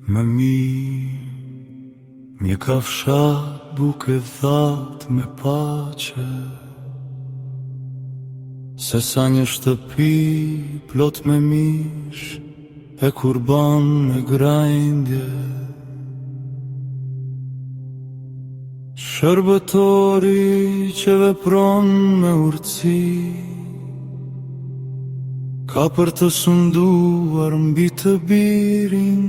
Më mirë, një kafshat buke thatë me pache, se sa një shtëpi plot me mish e kurban me grajndje. Shërbëtori që vepron me urtësi ka për të sunduar mbi të birin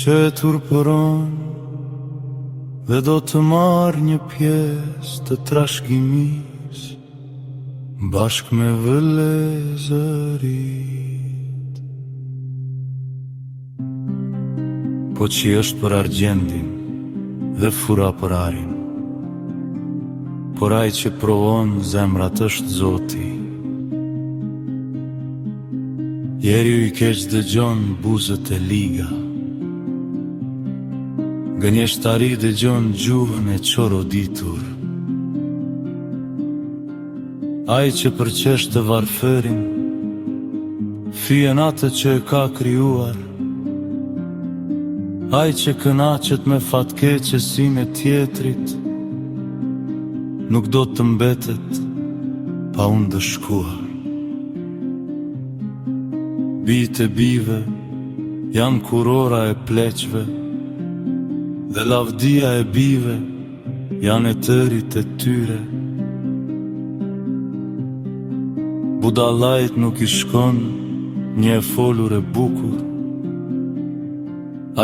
që e turpëron dhe do të marrë një pjesë të trashëgimis bashkë me vëllezërit. Po që është për argjendin dhe fura për arin, por ai që provon zemrat është Zoti. Jeri i keq dëgjon buzët e liga, gënjeshtari dëgjon gjuhën e qoroditur. Ai që përqesh të varfërin, fyen atë që e ka krijuar. Ai që kënaqet me fatkeqësinë e tjetrit, nuk do të mbetet pa u ndëshkuar. Bijtë e bijve janë kurora e pleqve, dhe lavdia e bijve janë e tërit e tyre. Budallajt nuk i shkon një e folur e bukur,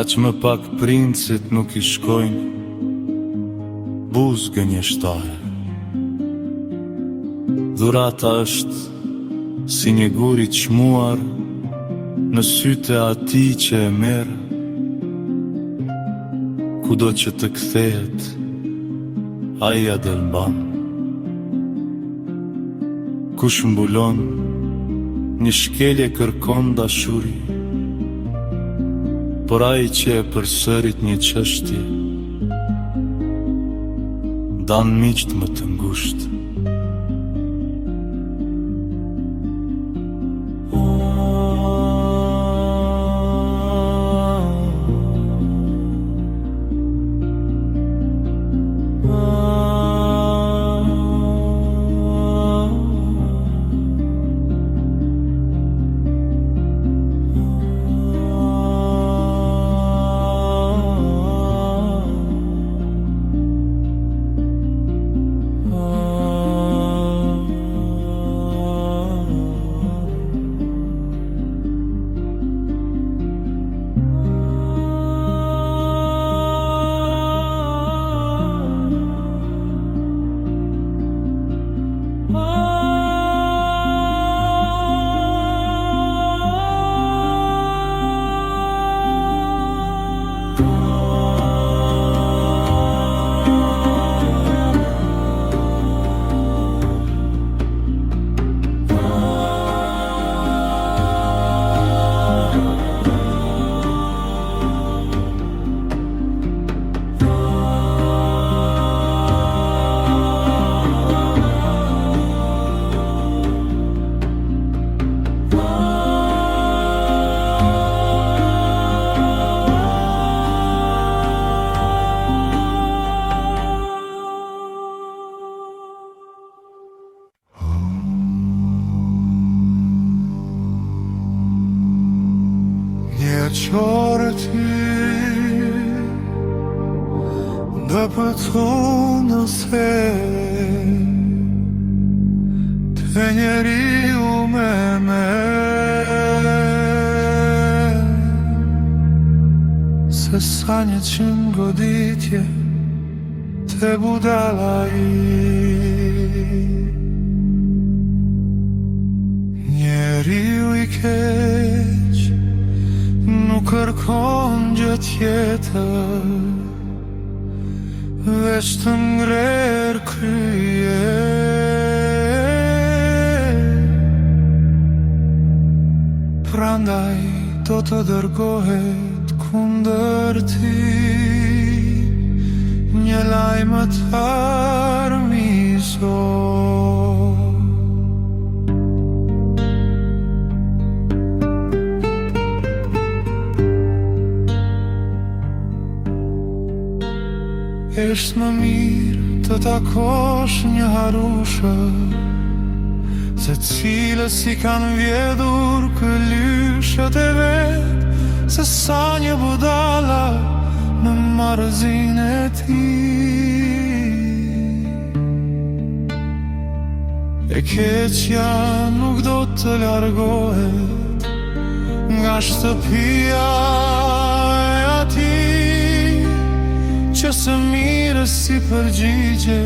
aq më pak princit nuk i shkojnë buzë gënjeshtare. Dhurata është si një gur i çmuar në sytë e atij që e merr, kudo që të kthehet ai ja dëlban. Kush mbulon një shkelje kërkon dashuri, por ai që e përsërit një çështje dan miqt më të ngushtë. Qore ty dhe pëton nëse të njeriu me se sa 100 goditje te budala i njeriu i keq nuk kërkon gjë tjetër veç të ngrer krye. Prandaj do të dërgohet kundër ti një lajmëtar mizor. Esht më mirë të takosh një harushë, se cilës i kanë vjedhur këlyshët e vetë, se sa një budala në marrëzin e ti. E keqja nuk do të largohet nga shtëpia e ati, që së mirës si përgjigje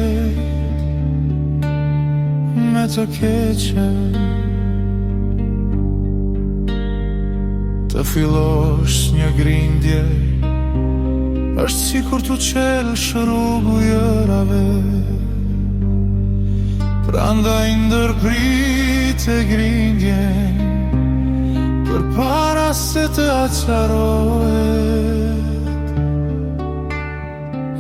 me të keqen. Të fillosh një grindje është sikur t'u qelsh rrugu jërave, prandaj ndërprit e grindjen përpara se të aqarohet.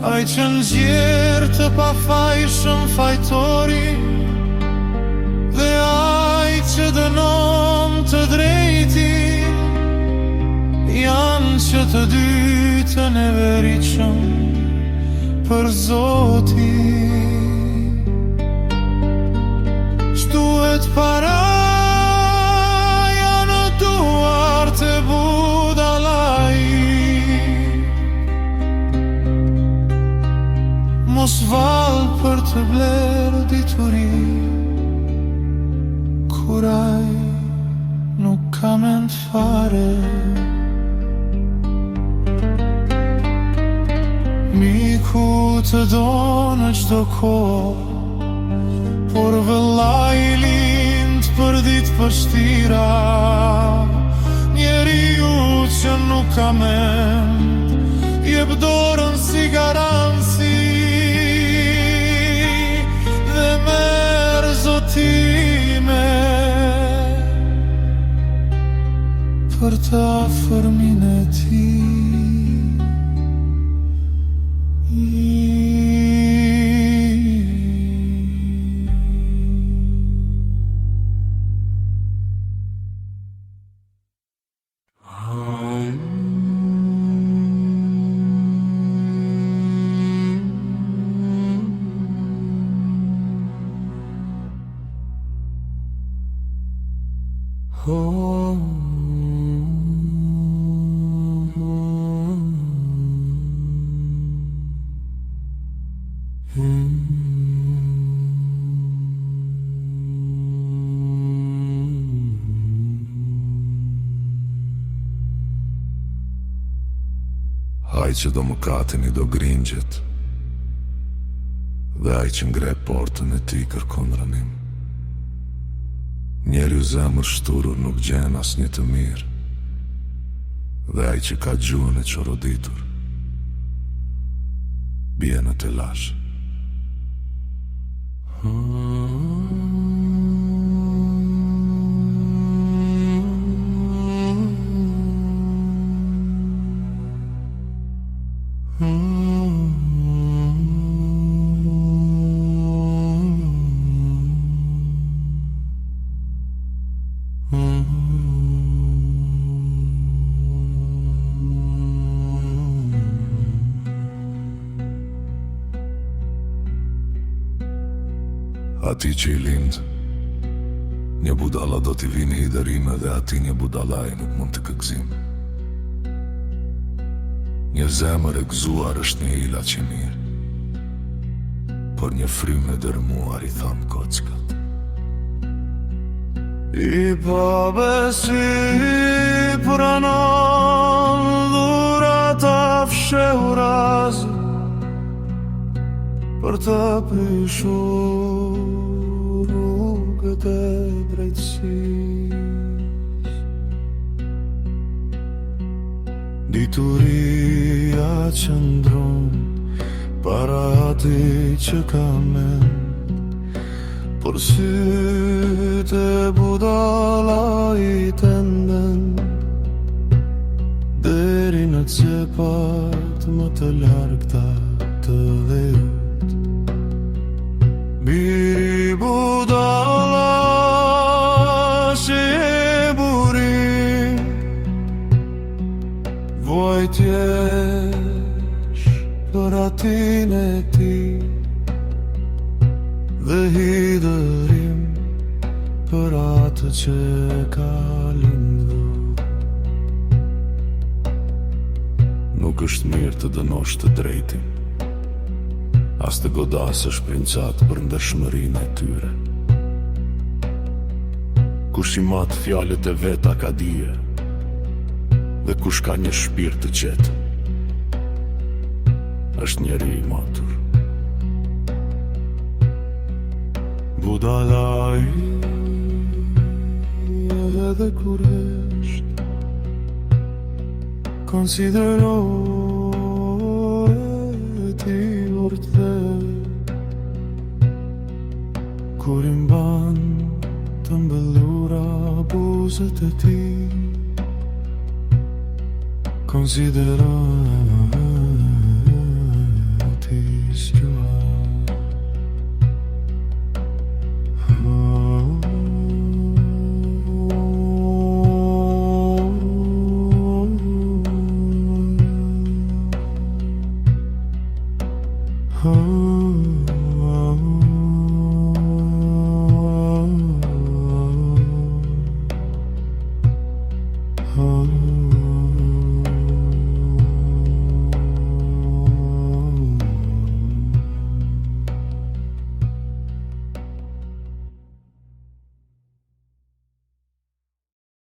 Ai që nxjerr të pafajshëm fajtori, dhe ai që dënon të drejtin, janë që të dytën e veriqëm për Zotin. Shtuhet paraja në duart e budallai, mos val për të blerë dituri, kur ai nuk ka mend fare. Miku të do në çdo kohë, por vëllai lind për ditë vështira. Njeriu që nuk ka mend, jep dorën si garanci, dhe merr zotime për të afërmin e ti. Ai që do mëkatin i do gringjet, dhe ai që ngre portën e ti kërkon rënim. Njeri u zemër shturur nuk gjen as një të mirë, dhe ai që ka gjuhën e qoroditur bie në telash. Ati që i lind, një budalla do t'i vinë hiderime, dhe ati një budallaj nuk mund të këgzim. Një zemër e gëzuar është një ila që mirë, por një frymë e dërmuar i thanë kockat. I pabesi pranon dhurata fshehurazë, për të prishur rrugët e drejtësisë. Dituria që ndron para ati që ka mend, por sytë e budallai tenden deri në cepat më të largta të dhejut. Biri budalla që e burim, vojtjesh për atë shpirtin e ti dhe hidërim për atë që ka lindur. Nuk është mirë të dënosh të drejtin, as të godasësh princat për ndershmërinë e tyre. Kush i mat fjalët e veta ka dije, dhe kush ka një shpirt të qetë është njeri i matur. Budalaj edhe kur esht, konsideroj ti vërtet, kur i mban të mbëllura buzët e ti, konsideroj